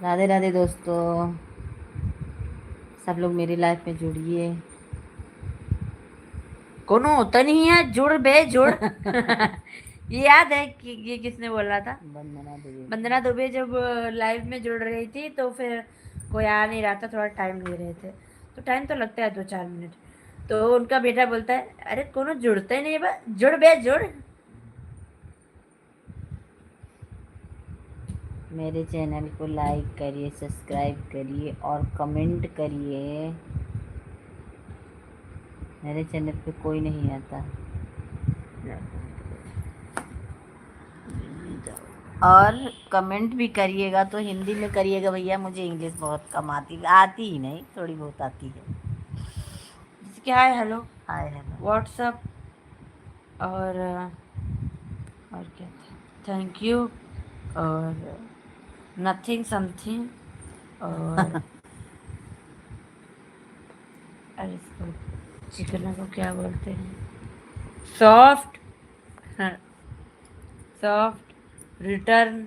राधे राधे दोस्तों, सब लोग मेरी लाइफ में जुड़िए। कोनो होता नहीं है, जुड़ बे जुड़। ये याद है कि ये किसने बोला था? वंदना देवी। वंदना दुबे जब लाइव में जुड़ रही थी तो फिर कोई आ नहीं रहा था, थोड़ा टाइम ले रहे थे। तो टाइम तो लगता है 2-4 मिनट। तो उनका बेटा बोलता है, अरे कोनो जुड़ते नहीं बा, जुड़ बे जुड़। मेरे चैनल को लाइक करिए, सब्सक्राइब करिए और कमेंट करिए। मेरे चैनल पे कोई नहीं आता। और कमेंट भी करिएगा तो हिंदी में करिएगा भैया, मुझे इंग्लिश बहुत कम आती ही नहीं, थोड़ी बहुत आती है। जैसे कि hi hello, hi hello. What's up और क्या था, थैंक यू और नथिंग समथिंग और अरे इसको चिकन को क्या बोलते हैं, सॉफ्ट, सॉफ्ट रिटर्न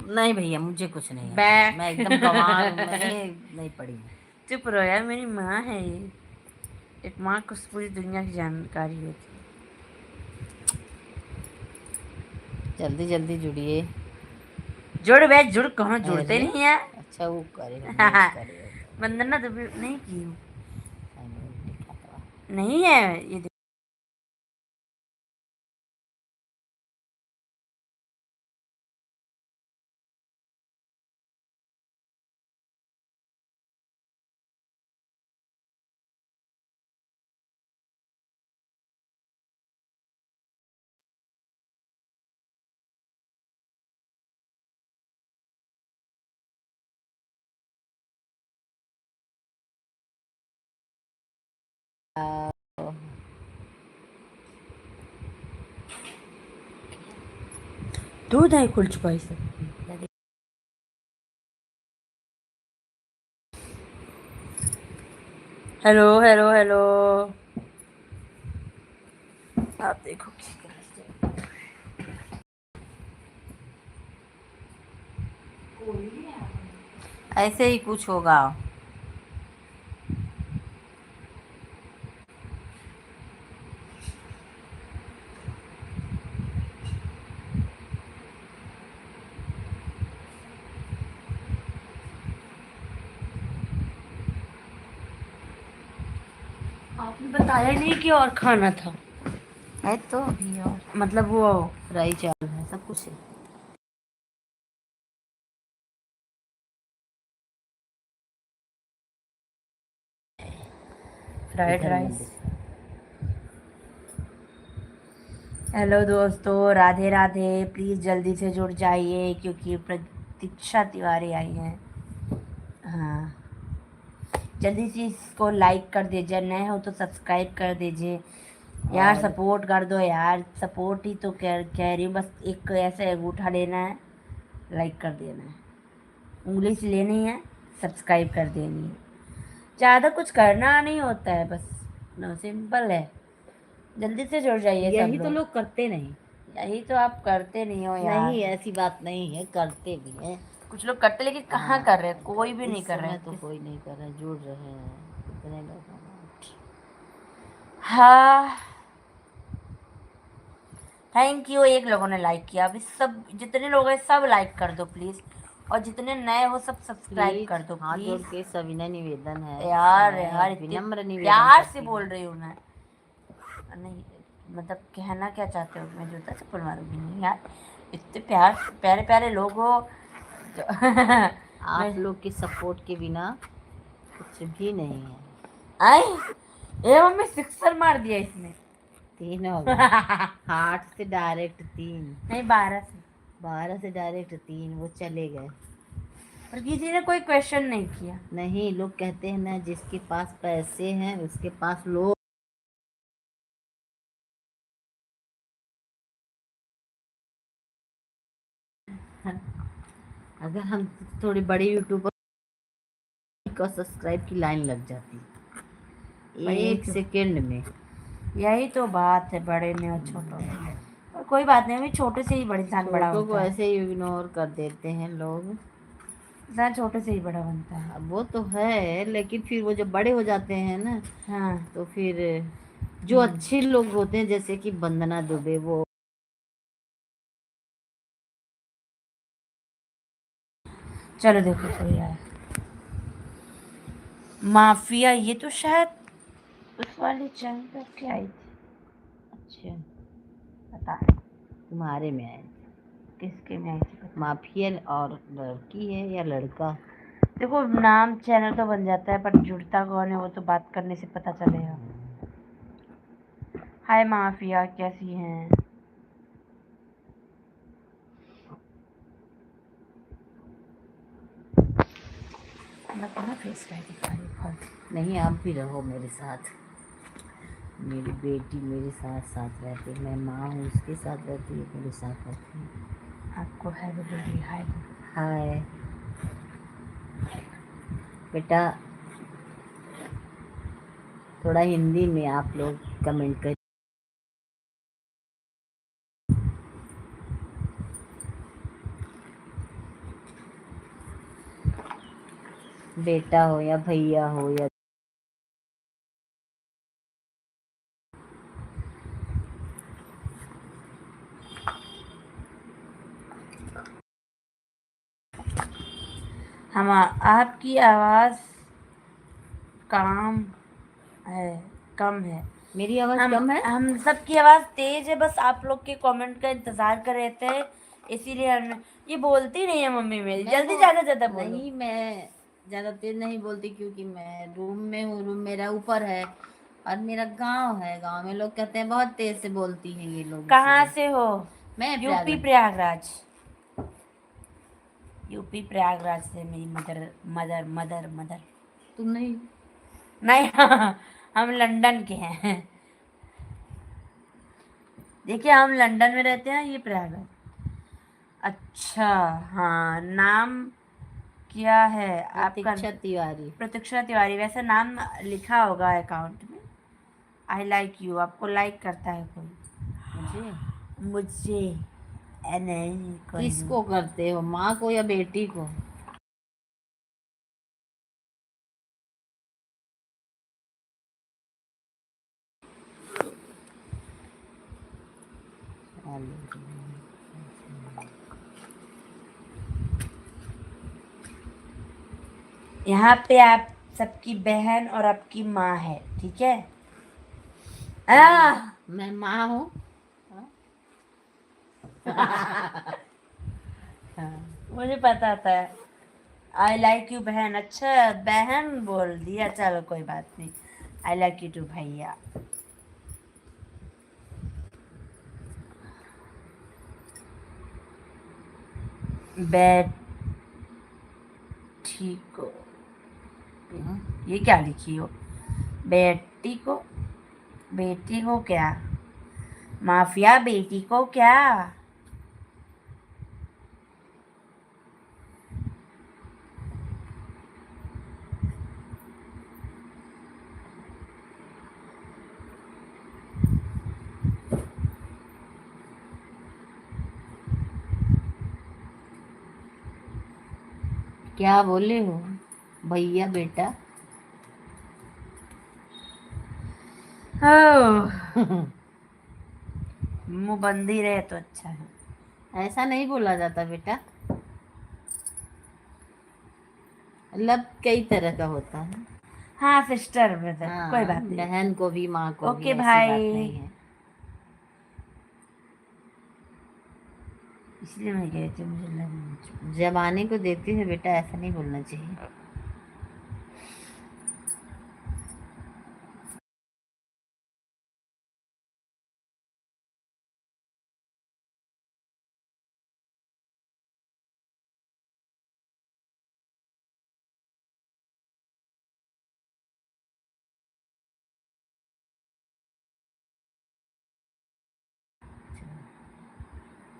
नहीं भैया, मुझे कुछ नहीं आता, मैं एकदम गंवार हूँ, मैंने बैक। नहीं पढ़ी है। चुप रहो यार, मेरी माँ है ये। एक माँ को पूरी दुनिया की जानकारी होती है। जल्दी जल्दी जुड़िए। जुड़ बे जुड़, कहाँ जुड़ते अरे नहीं है। अच्छा, वो करे म्यूट करे। वंदना तो नहीं की हूँ। म्यूट लिखा था। नहीं है ये। दूध है खुल चुका है इसे। हेलो हेलो हेलो, आप देखो किसी तरह से। ऐसे ही कुछ होगा। आपने बताया नहीं कि और खाना था। है तो अभी और मतलब वो फ्राई चावल है, सब कुछ है। फ्राइड इधर मत राइस। दिखा। हेलो दोस्तों, राधे राधे। प्लीज़ जल्दी से जुड़ जाइए क्योंकि प्रतीक्षा तिवारी आई हैं। हाँ, जल्दी से इसको लाइक कर दीजिए, नए हो तो सब्सक्राइब कर दीजिए यार, और सपोर्ट कर दो यार। सपोर्ट ही तो कह रही हूँ, बस एक ऐसे अंगूठा लेना है, लाइक कर देना है, उंगली से लेनी है, सब्सक्राइब कर देनी है। ज़्यादा कुछ करना नहीं होता है, बस नो, सिंपल है। जल्दी से जुड़ जाइए सब यही तो लोग। लोग करते नहीं। यही तो आप करते नहीं हो यार। नहीं, ऐसी बात नहीं है, करते भी हैं। कुछ लोग करते लेकिन कहाँ कर रहे हैं, कोई भी नहीं इस कर रहा समय है तो कोई नहीं कर रहा, जुड़ रहे हैं कितने लोग हैं। हाँ, थैंक यू। एक लोगों ने लाइक किया, अभी सब जितने लोग हैं सब लाइक कर दो प्लीज़। और जितने नए हो सब सब्सक्राइब प्लीज कर दो हाथ जोड़ प्लीज़। के सविनय निवेदन है। यार मैं यार, इतने विनम्र निवेदन प्यार से करती बोल हूँ। रही हूँ मैं। नहीं, मतलब कहना क्या चाहते हो, मैं जूता चप्पल मारूंगी नहीं यार। इतने प्यारे प्यारे लोग हो मैं आप लोग के सपोर्ट के बिना कुछ भी नहीं है। आई ए मम्मी, सिक्सर मार दिया इसने। 3 होगा। 8 से डायरेक्ट 3। नहीं, 12 से। 12 से डायरेक्ट 3, वो चले गए। पर किसी ने कोई क्वेश्चन नहीं किया। नहीं, लोग कहते हैं ना, जिसके पास पैसे हैं उसके पास लोग। अगर हम थोड़ी बड़ी यूट्यूबर का सब्सक्राइब की लाइन लग जाती वही 1 सेकेंड में। यही तो बात है, बड़े में और छोटों में। और कोई बात नहीं, अभी छोटे से ही बड़े इंसान बड़ा छोटों को होता है। ऐसे ही इग्नोर कर देते हैं लोग। इंसान छोटे से ही बड़ा बनता है। अब वो तो है, लेकिन फिर वो जब बड़े हो जाते हैं ना, हाँ। तो फिर जो अच्छे लोग होते हैं जैसे कि वंदना दुबे, वो चलो देखो कोई आया। माफिया, ये तो शायद उस वाले चैनल पे आपकी आई थी। अच्छा पता नहीं तुम्हारे में आए। किसके में आई थी, पता नहीं। माफिया और लड़की है या लड़का? देखो नाम चैनल तो बन जाता है, पर जुड़ता कौन है वो तो बात करने से पता चलेगा। हाय माफिया, कैसी हैं? मैं अपना फेस क्या दिखा रही हूँ? नहीं, आप भी रहो मेरे साथ। मेरी बेटी मेरे साथ साथ रहती है, मैं माँ हूँ, उसके साथ रहती है, मेरे साथ रहती है। आपको है वो बेटी? हाय हाय बेटा, थोड़ा हिंदी में आप लोग कमेंट कर। बेटा हो या भैया हो या हम आपकी आवाज़ काम है, कम है। मेरी आवाज कम है? हम सबकी आवाज़ तेज है, बस आप लोग के कमेंट का इंतज़ार कर रहे थे, इसीलिए हम ये बोलती नहीं है मम्मी मेरी। जल्दी ज़्यादा ज़्यादा बोलो। नहीं, मैं ज्यादा तेज नहीं बोलती क्योंकि मैं रूम में हूँ, रूम मेरा ऊपर है और मेरा गांव है। गांव में लोग कहते हैं बहुत तेज से बोलती हैं ये लोग। कहाँ इसलिए से हो? मैं यूपी प्रयागराज। यूपी प्रयागराज से मेरी मदर मदर मदर मदर। तुम नहीं? नहीं हम लंदन के हैं। देखिए हम लंदन में रहते हैं, ये प्रयागराज। अच्छा, हाँ, नाम क्या है आपका? प्रतीक्षा तिवारी। प्रतीक्षा तिवारी। वैसे नाम लिखा होगा अकाउंट में। आई लाइक यू, आपको लाइक करता है कोई? मुझे? मुझे नहीं, कोई नहीं। किसको करते हो, माँ को या बेटी को? यहाँ पे आप सबकी बहन और आपकी माँ है, ठीक है? मैं माँ हूँ। मुझे पता था। आई लाइक यू बहन। अच्छा बहन बोल दिया, चलो कोई बात नहीं। आई लाइक यू टू भैया। बेटी को, ये क्या लिखी हो? बेटी को, बेटी को क्या? माफिया बेटी को क्या? क्या बोले हो भैया बेटा? मुंह बंद ही रहे तो अच्छा है। ऐसा नहीं बोला जाता बेटा, मतलब कई तरह का होता है। हाँ सिस्टर ब्रदर, कोई हाँ, बात नहीं। बहन को भी माँ को भी, ओके ऐसी बात भाई, नहीं है। इसलिए मैं कह रही थी मुझे लग। जमाने को देखते हुए बेटा ऐसा नहीं बोलना चाहिए।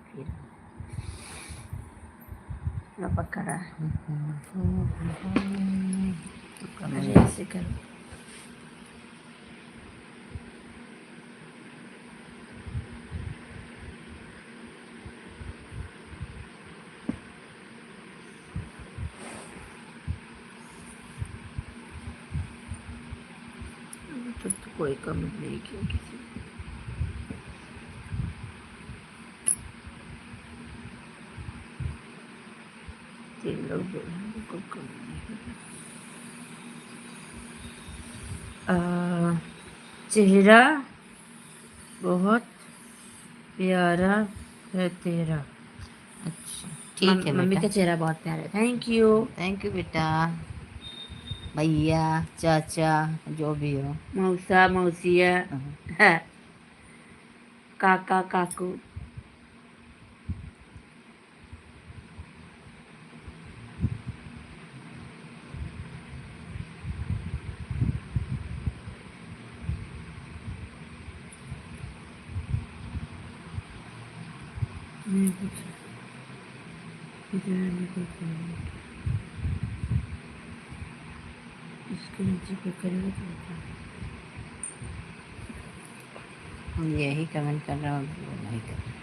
फिर मैं पकड़ रहा है। अरे ऐसे करो। कोई कमेंट नहीं किया किसी ने। तीन लोग बोल रहे हैं, कोई कमेंट नहीं किया। चेहरा बहुत प्यारा है तेरा। अच्छा ठीक है मम्मी बेटा, का चेहरा बहुत प्यारा है। Thank you. थैंक यू बेटा, भैया चाचा जो भी हो। मौसा मौसिया, है, काका काकू। इसके नीचे क्लिक करेंगे तो होता है। हम यही कमेंट कर रहे हैं, वो नहीं कर रहे।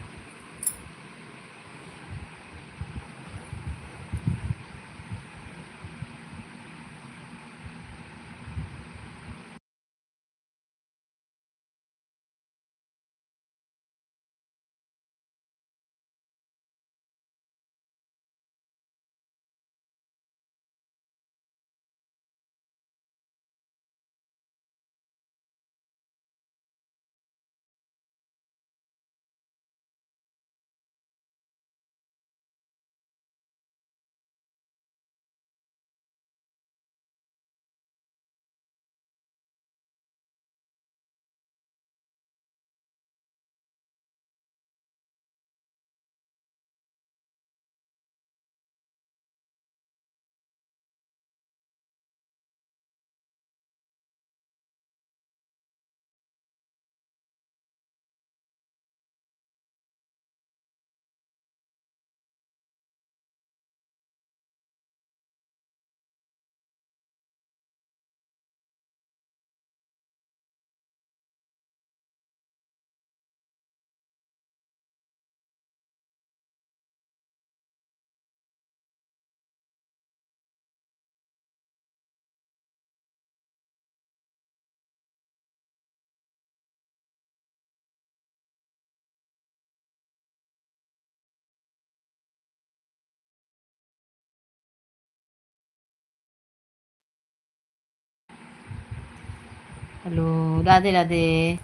हेलो, राधे राधे।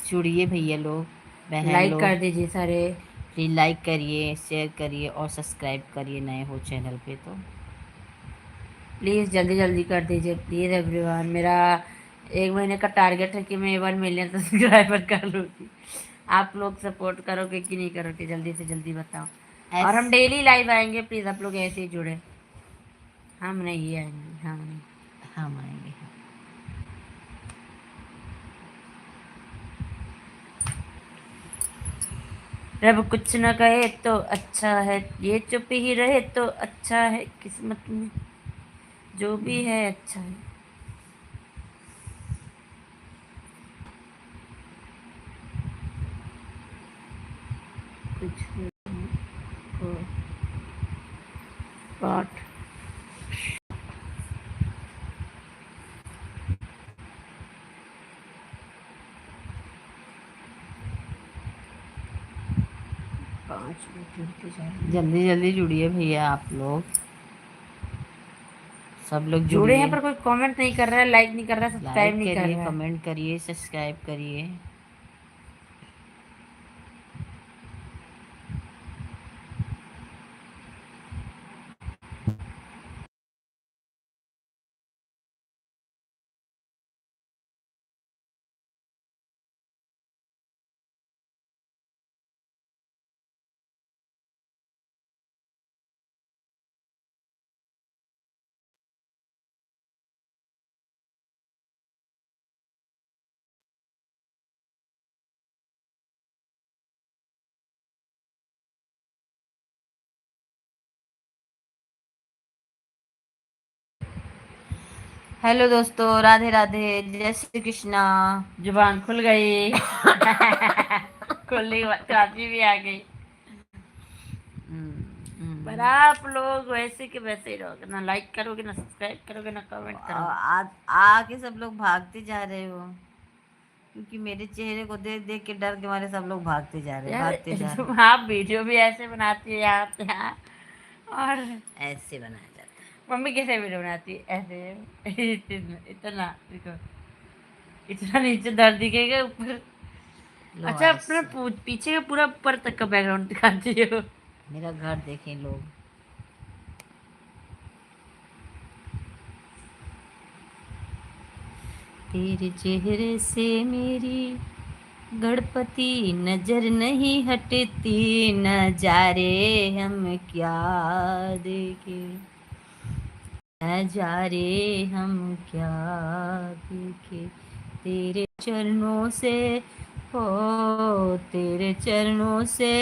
जुड़िए भैया लोग, बहन लाइक लोग, कर दीजिए सारे। प्लीज लाइक करिए, शेयर करिए और सब्सक्राइब करिए नए हो चैनल पे तो। प्लीज़ जल्दी जल्दी कर दीजिए प्लीज़ एवरीवन। मेरा 1 महीने का टारगेट है कि मैं 1 मिलियन सब्सक्राइबर कर लूँगी। आप लोग सपोर्ट करोगे कि नहीं करोगे, जल्दी से जल्दी बताओ। और हम एस डेली लाइव आएंगे, प्लीज़ आप लोग ऐसे ही जुड़े। हम नहीं आएंगे, हम नहीं। हम आएंगे। रब कुछ न कहे तो अच्छा है, ये चुप ही रहे तो अच्छा है, किस्मत में जो भी है अच्छा है। कुछ को पाठ पाँच मिनट जुड़ते जाएंगे। जल्दी जल्दी जुड़िए भैया आप लोग, सब लोग जुड़े हैं जुड़िए। पर कोई कमेंट नहीं कर रहा है, लाइक नहीं कर रहा है, सब्सक्राइब लाइक नहीं कर करिए, रहा है। कमेंट करिए, सब्सक्राइब करिए। हेलो दोस्तों, राधे राधे, जय श्री कृष्णा। जुबान खुल गई। खुली चाची भी आ गई। पर आप लोग वैसे के वैसे ही रहोगे, ना लाइक करोगे, ना सब्सक्राइब करोगे, ना कमेंट करोगे। आके सब लोग भागते जा रहे हो। क्योंकि मेरे चेहरे को देख देख के डर के मारे सब लोग भागते जा रहे हैं, यार भागते जा रहे तुम आप वीडियो भी ऐसे बनाती है यहाँ और हैं। ऐसे बनाया जाता है। मम्मी कैसे वीडियो बनाती है ऐसे इतना देखो इतना नीचे दर्द दिखेगा ऊपर। लो अच्छा अपना ऐसे। पीछे का पूरा ऊपर तक का बैकग्राउंड दिखाती हो। मेरा घर देखें लोग। तेरे चेहरे से मेरी गणपति नजर नहीं हटती, नजारे हम क्या देखे, नजारे हम क्या देखे, तेरे चरणों से हो, तेरे चरणों से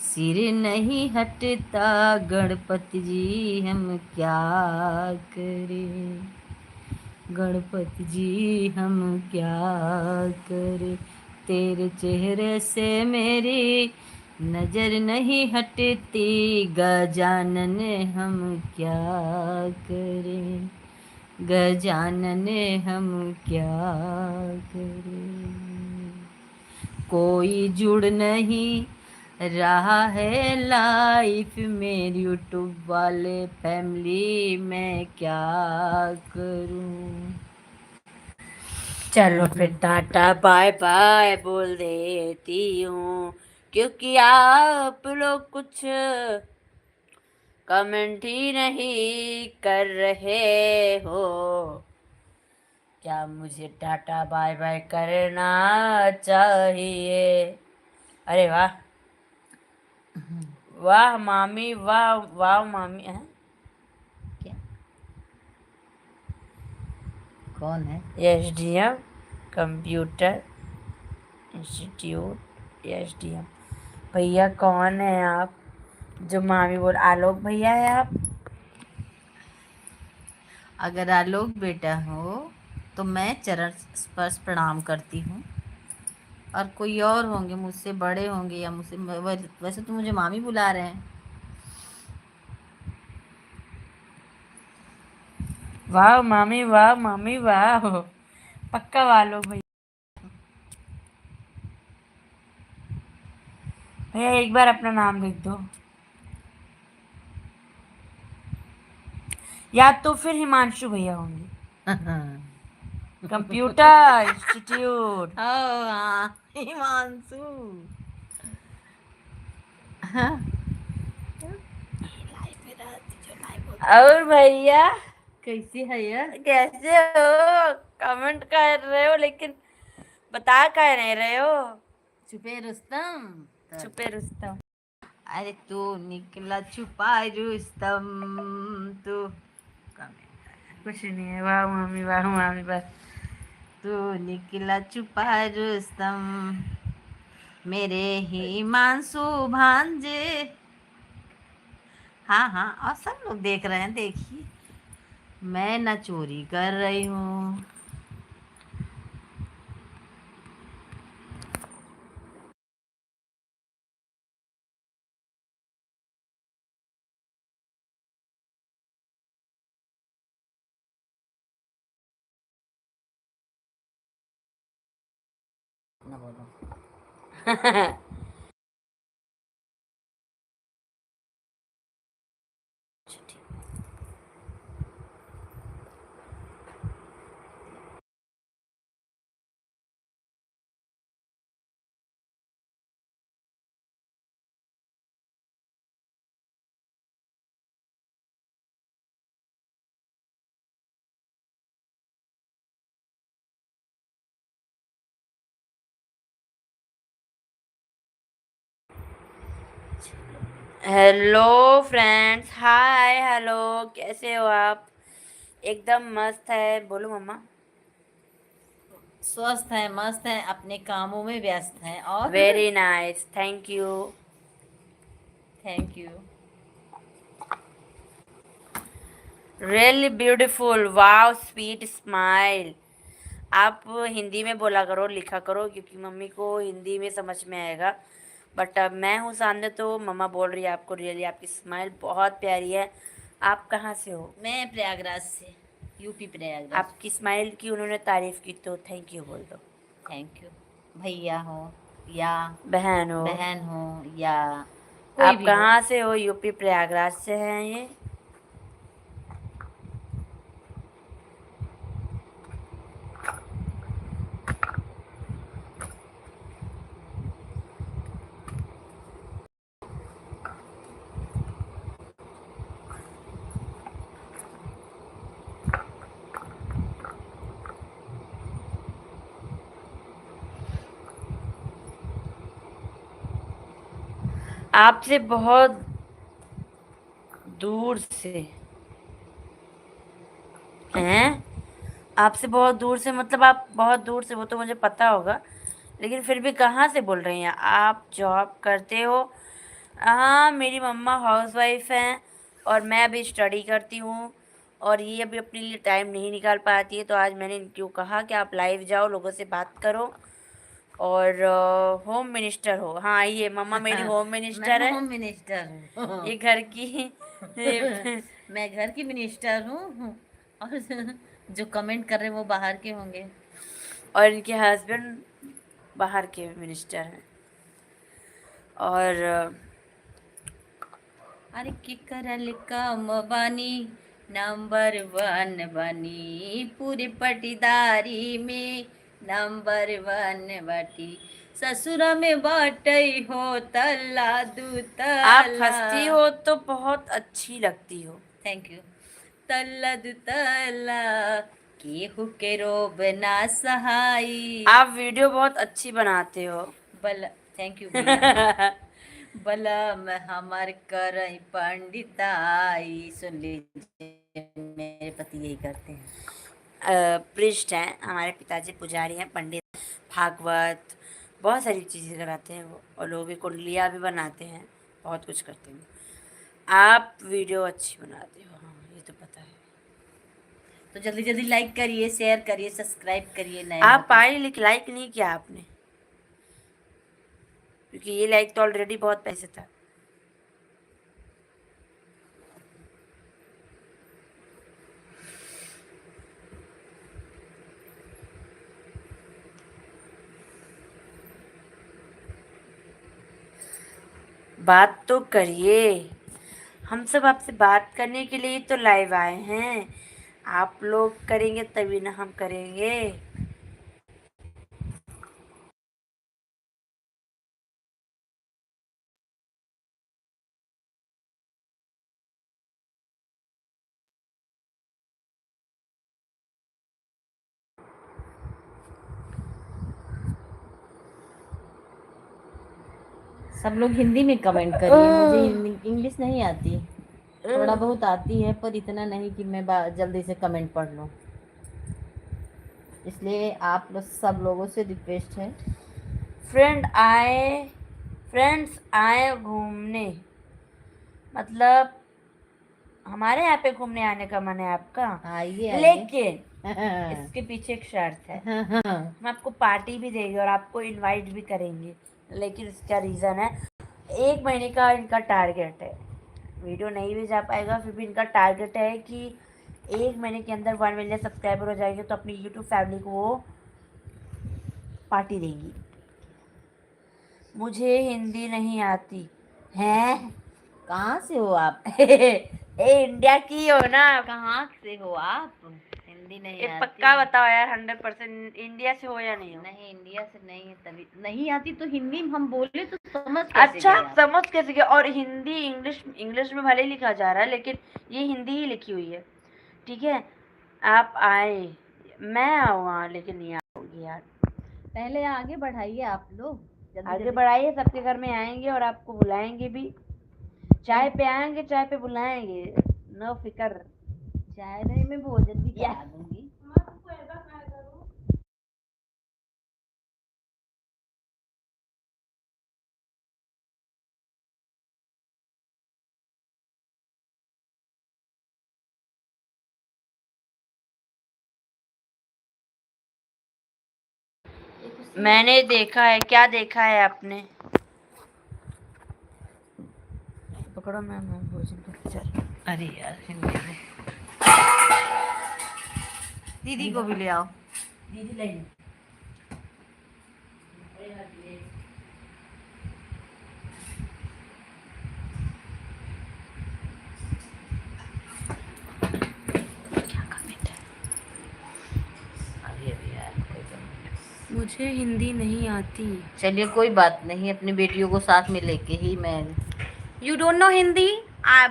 सिर नहीं हटता, गणपति जी हम क्या करें, गणपति जी हम क्या करें, तेरे चेहरे से मेरी नजर नहीं हटती, गजानन हम क्या करें, गजानन हम क्या करें, कोई जुड़ नहीं रहा है लाइफ में, यूट्यूब वाले फैमिली मैं क्या करूं। चलो फिर टाटा बाय बाय बोल देती हूँ क्योंकि आप लोग कुछ कमेंट ही नहीं कर रहे हो। क्या मुझे टाटा बाय बाय करना चाहिए? अरे वाह वाह मामी, वाह वाह मामी है। क्या कौन है? एसडीएम कंप्यूटर इंस्टीट्यूट एसडीएम भैया कौन है आप? जो मामी बोल आलोक भैया है आप? अगर आलोक बेटा हो तो मैं चरण स्पर्श प्रणाम करती हूँ, और कोई और होंगे मुझसे बड़े होंगे या मुझसे वैसे तो मुझे मामी बुला रहे हैं। वाह मामी वाह पक्का वालो भैया। भैया एक बार अपना नाम लिख दो, या तो फिर हिमांशु भैया होंगे कंप्यूटर इंस्टीट्यूट। हाँ हिमांशु। हाँ, और भैया कैसी है यार? कैसे हो? कमेंट कर रहे हो लेकिन बता कह नहीं रहे हो। छुपे रुस्तम। छुपे रुस्तम। अरे तू निकला छुपा रुस्तम, तू कुछ नहीं है, वाह मामी बस। तू निकला छुपा रुस्तम, मेरे हिमांशु भांजे। हाँ हाँ, और सब लोग देख रहे हैं, देखिए मैं ना चोरी कर रही हूँ। ना बोलो। हेलो फ्रेंड्स, हाय हेलो, कैसे हो आप? एकदम मस्त है, बोलो मम्मा। स्वस्थ है, मस्त है, अपने कामों में व्यस्त है। और very nice, thank you. Thank you. Really beautiful, wow sweet smile. आप हिंदी में बोला करो, लिखा करो, क्योंकि मम्मी को हिंदी में समझ में आएगा। बट अब मैं हूँ सामने तो मम्मा बोल रही है आपको रियली आपकी स्माइल बहुत प्यारी है। आप कहाँ से हो? मैं प्रयागराज से, यूपी प्रयागराज। आपकी स्माइल की उन्होंने तारीफ की तो थैंक यू बोल दो। Thank you. भैया हो या बहन हो। बहन हो या कोई आप भी हो। कहाँ से हो? यूपी प्रयागराज से हैं ये। आपसे बहुत दूर से हैं। आपसे बहुत दूर से मतलब आप बहुत दूर से, वो तो मुझे पता होगा, लेकिन फिर भी कहाँ से बोल रही हैं आप? जॉब करते हो? हाँ, मेरी मम्मा हाउसवाइफ हैं और मैं अभी स्टडी करती हूँ, और ये अभी अपने लिए टाइम नहीं निकाल पाती है, तो आज मैंने इनको कहा कि आप लाइव जाओ, लोगों से बात करो। और होम मिनिस्टर हो? हाँ, ये मम्मा मेरी होम मैं मिनिस्टर है। होम मिनिस्टर हूँ। ये घर की मैं घर की मिनिस्टर हूँ। और जो कमेंट कर रहे हैं वो बाहर के होंगे। और इनके हस्बैंड बाहर के मिनिस्टर हैं। और अरे किकर कम बानी, नंबर वन बनी पूरी पटीदारी में, नंबर वन बटी, ससुरा में बाटई हो तल्ला दू आप तल्ला। हंसती हो तो बहुत अच्छी लगती हो। Thank you. तल्ला दू तल्ला, केहू के रोब ना सहाई। आप वीडियो बहुत अच्छी बनाते हो। बल थैंक यू भैया। बलम हमार करई पंडिताई, सुन लीजिए मेरे पति यही करते हैं। प्रिस्ट हैं हमारे पिताजी, पुजारी हैं, पंडित, भागवत, बहुत सारी चीज़ें कराते हैं वो, और लोग भी कुंडलियाँ भी बनाते हैं, बहुत कुछ करते हैं। आप वीडियो अच्छी बनाते हो, हाँ ये तो पता है। तो जल्दी जल्दी लाइक करिए, शेयर करिए, सब्सक्राइब करिए, नए हो आप तो। पाए लेकिन लाइक नहीं किया आपने, क्योंकि ये लाइक तो ऑलरेडी बहुत पैसे था। बात तो करिए, हम सब आपसे बात करने के लिए ही तो लाइव आए हैं। आप लोग करेंगे तभी ना हम करेंगे। सब लोग हिंदी में कमेंट करिए, मुझे हिंदी इंग्लिश नहीं आती, थोड़ा बहुत आती है पर इतना नहीं कि मैं जल्दी से कमेंट पढ़ लूँ। इसलिए आप लोग सब लोगों से रिक्वेस्ट है। फ्रेंड्स आए घूमने, मतलब हमारे यहाँ पे घूमने आने का मन है आपका? आइए आइए। लेकिन इसके पीछे एक शर्त है, हम आपको पार्टी भी देंगे और आपको इनवाइट भी करेंगे, लेकिन इसका रीज़न है 1 महीने का इनका टारगेट है। वीडियो नहीं भी जा पाएगा, फिर भी इनका टारगेट है कि 1 महीने के अंदर 1 मिलियन सब्सक्राइबर हो जाएंगे तो अपनी यूट्यूब फैमिली को वो पार्टी देंगी। मुझे हिंदी नहीं आती है। कहाँ से हो आप? ए इंडिया की हो ना? कहाँ से हो आप? हिंदी नहीं आती? पक्का बताओ यार, 100% इंडिया से हो या नहीं हो? नहीं, इंडिया से नहीं है, तभी नहीं आती तो हिंदी हम बोले तो समझ कैसे अच्छा, गए आप? समझ कैसे गए? और हिंदी इंग्लिश में भले लिखा जा रहा है, लेकिन ये हिंदी ही लिखी हुई है, ठीक है? आप आए, मैं आऊँ लेकिन नहीं आऊँगी यार। पहले आगे बढ़ाइए आप लोग, जल्दी आगे जल्दी। बढ़ाइए, सबके घर में आएंगे और आपको बुलाएंगे भी। चाय पे आएंगे, चाय पे बुलाएंगे, नो फिकर। चाय नहीं, मैं भोजन भी करा दूंगी। मैंने देखा है। क्या देखा है आपने? पकड़ो, मैं भोजन करके चल। अरे यार, हिंदी में दीदी को भी ले आओ। दीदी ले मुझे हिंदी नहीं आती। चलिए कोई बात नहीं, अपनी बेटियों को साथ में लेके ही मैं। You don't know Hindi,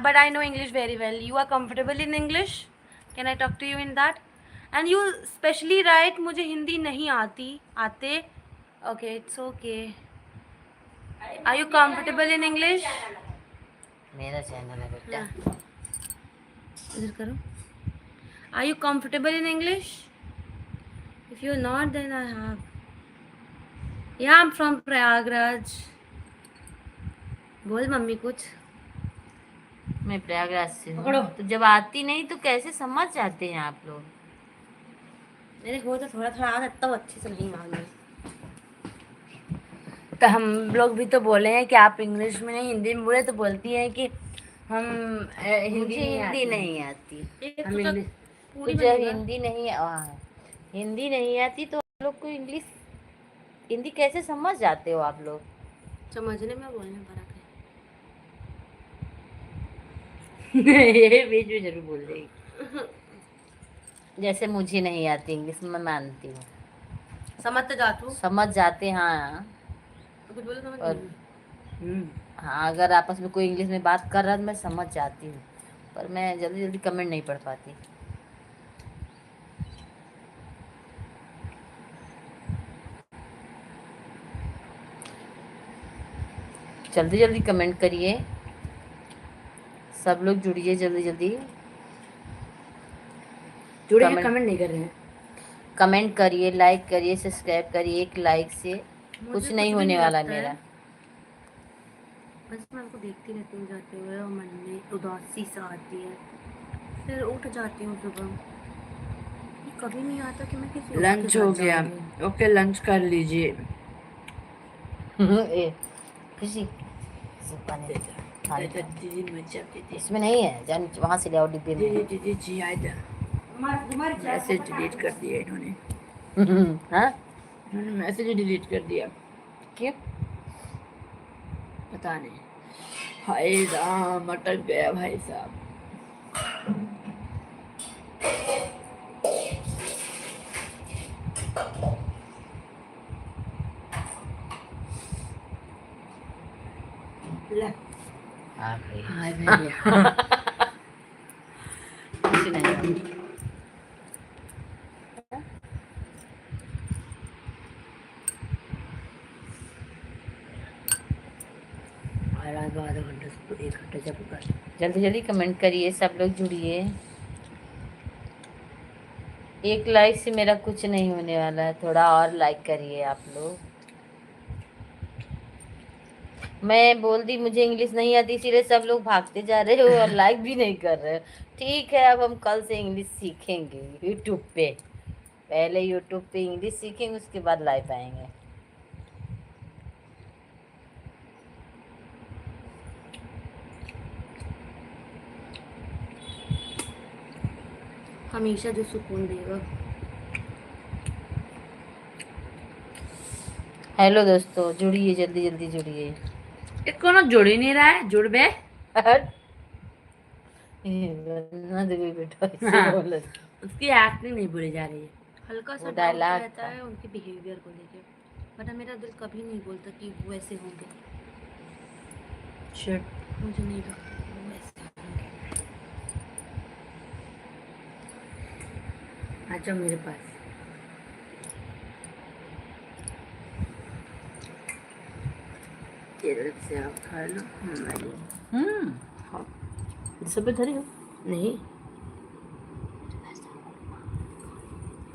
but I know English very well. You are comfortable in English? Can I talk to you in that? And you specially write मुझे हिंदी नहीं आती आते. Okay, it's okay. Are you comfortable in English? मेरा channel है बेटा। हाँ, इधर करो. Are you comfortable in English? If you're not, then I have. Yeah, I'm from Prayagraj. बोल मम्मी कुछ. मैं प्रयागराज से हूँ। पकड़ो. तो जब आती नहीं तो कैसे समझ जाते हैं आप लोग? मेरे को तो थोड़ा थोड़ा आता तो अच्छे से नहीं मालूम. तो हम लोग भी तो बोले हैं कि आप इंग्लिश में नहीं हिंदी में बोले, तो बोलती हैं कि हम हिंदी मुझे नहीं हिंदी आती. नहीं आती। हम इंग्लिश तो पूरी जब बनेगा. हिंदी नहीं आती तो आप लोग को इंग्लिश हिंदी कैसे समझ जाते हो आप लोग? समझने में बोलने में फर्क है. ये बीच में जरूर बोल देगी. जैसे मुझे नहीं आती इंग्लिश, मैं मानती हूँ। समझ तो जातू. समझ जाते हाँ। कुछ बोलो समझ और नहीं. हाँ, अगर आपस में कोई इंग्लिश में बात कर रहा है तो मैं समझ जाती हूँ, पर मैं जल्दी जल्दी कमेंट नहीं पढ़ पाती। जल्दी जल्दी कमेंट करिए, सब लोग जुड़िए जल्दी जल्दी। जुड़े हैं, कमेंट नहीं कर रहे हैं. कमेंट करिए, लाइक करिए, सब्सक्राइब करिए। एक लाइक से कुछ नहीं भी होने नहीं वाला लगता है. मेरा। बस मैं आपको देखती रहती हूँ जाते हुए और मन में उदासी सा आती है. फिर उठ जाती हूँ सुबह. ये कभी नहीं आता कि मैं किसी और के लंच हो साथ गया. जाऊंगी. ओके, लंच कर लीजिए. ए, खुशी सूखा नहीं खाने का। दीदी मुझे दीदी इसमें नहीं है, जान वहाँ से ले आओ डिब्बे दीदी में। दीदी जी आए थे. मैसेज डिलीट कर दिया इन्होंने. हाँ इन्होंने मैसेज डिलीट कर दिया. क्यों? पता नहीं. हाय राम, अटक गया भाई साहब. ले. हाँ भाई। हाय भैया. कुछ नहीं। आधा घंटा से 1 घंटा जब कर. जल्दी जल्दी कमेंट करिए, सब लोग जुड़िए। एक लाइक से मेरा कुछ नहीं होने वाला है, थोड़ा और लाइक करिए आप लोग। मैं बोल दी मुझे इंग्लिश नहीं आती, इसीलिए सब लोग भागते जा रहे हो और लाइक भी नहीं कर रहे हो। ठीक है, अब हम कल से इंग्लिश सीखेंगे यूट्यूब पे। पहले यूट्यूब पे इंग्लिश सीखेंगे, उसके बाद लाइव आएंगे। हमेशा जो सुकून देगा. हेलो दोस्तों, जुड़िए जल्दी जल्दी जुड़िए। इसको ना जुड़ ही नहीं रहा है. जुड़ बे. बेटा हाँ, उसकी एक्टिंग नहीं बोली जा रही है. हल्का सा वो डाउट डायलॉग रहता था। है उनके बिहेवियर को लेके, वरना मेरा दिल कभी नहीं बोलता कि वो ऐसे होंगे. शिट. मुझे नहीं लगता कि वो ऐसे होंगे. आ जाओ मेरे पास. तेरे से आप खा लो. हाँ, सब धरी हो नहीं.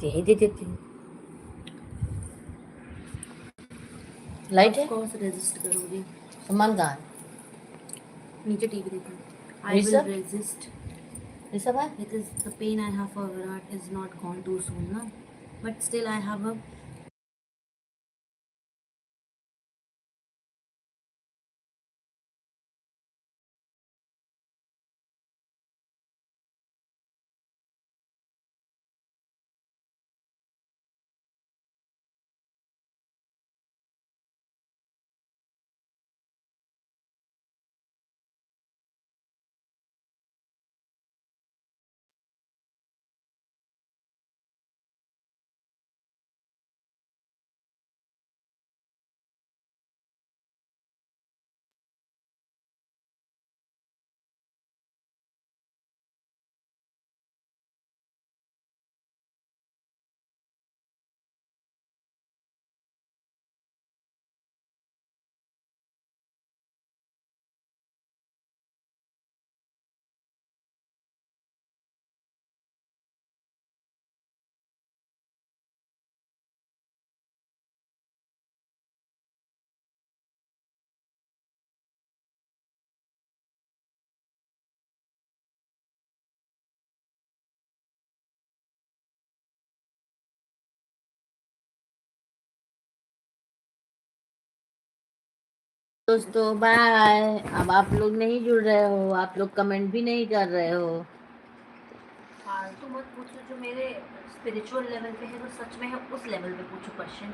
यही दे देती हूँ। लाइट है। कौन सा रेजिस्ट करोगे? सामान कहाँ है? नीचे टीवी देखो. I will Rishabh resist Rishabh है। because the pain I have for Virat is not gone too soon, na? But still I have a दोस्तों बाय। अब आप लोग नहीं जुड़ रहे हो, आप लोग कमेंट भी नहीं कर रहे हो। फालतू मत पूछो, जो मेरे स्पिरिचुअल लेवल पे है वो सच में है, उस लेवल पे पूछो क्वेश्चन।